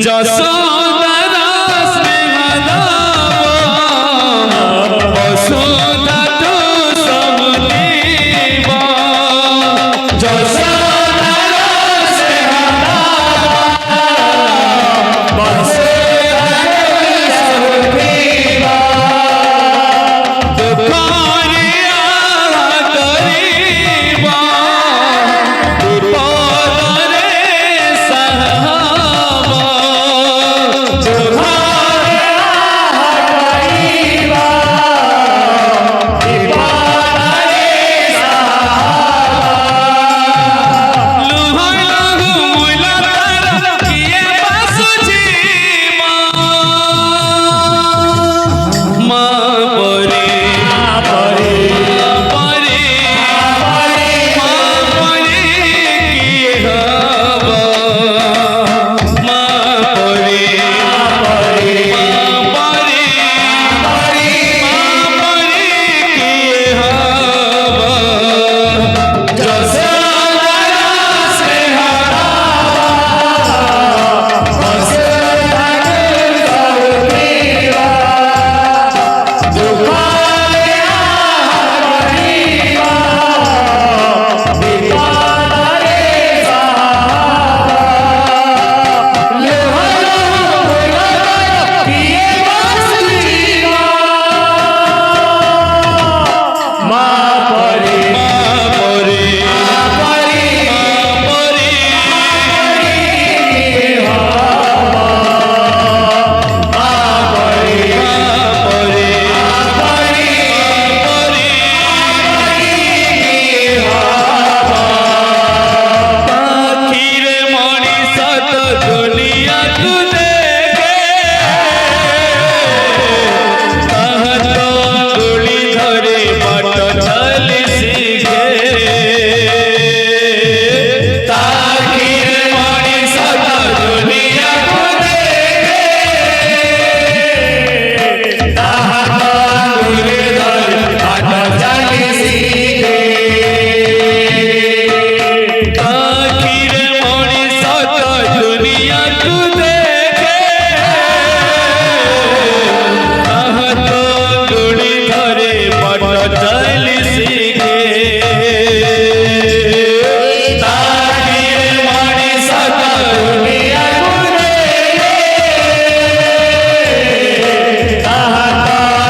যশোদারা স্নেহদাব বসুধা তো সমদেব যশোদারা স্নেহদাব বসুধা সমদেব দুঃখরে আহা করিব বিপদরে সাহাব দুঃখরে আহা করিব বিপদরে সাহাব লুহ লুহ মুলতার কিয়ে বাসুজি মা পরে পরে পরে মা পরে কি হব মা পরে পরে পরে পরে মা পরে কি হব যশোদারা স্নেহদাব বসুধা সমদেব দুঃখরে আহা করিব বিপদরে সাহাব লুহ লুহ মুলতার কিয়ে বাসুজি মা পরে পরে পরে পরে কি হব মা পরে পরে পরে পরে কি হব পাখির মଣିଷ ତ ଦୁନିଆକୁ ଦେଖେ ତାହା ତ ଅଙ୍ଗୁଳି ଧରି ବାଟ ଚାଲି ଶିଖେ ପାଖିର ମଣିଷ ତ ଦୁନିଆକୁ ଦେଖେ ତାହା ତ ଅଙ୍ଗୁଳି ଧରି ବାଟ ଚାଲି ଶିଖେ পাখির মଣିଷ ତ দুনিଆକୁ ଦେଖେ ତାହା ତ ଅଙ୍ଗୁଳି ଧରି ବାଟ ଚାଲି ଶିଖେ ପାଖିର ମଣିଷ ତ ଦୁନିଆକୁ ଦେଖେ ତାହା ତ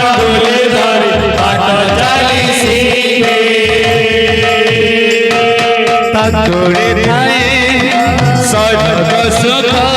ଅଙ୍ଗୁଳି ଧରି ବାଟ ଚାଲି ଶିଖେ ତା ତୋଳେ ଥାଏ ସର୍ବ ସୁଖ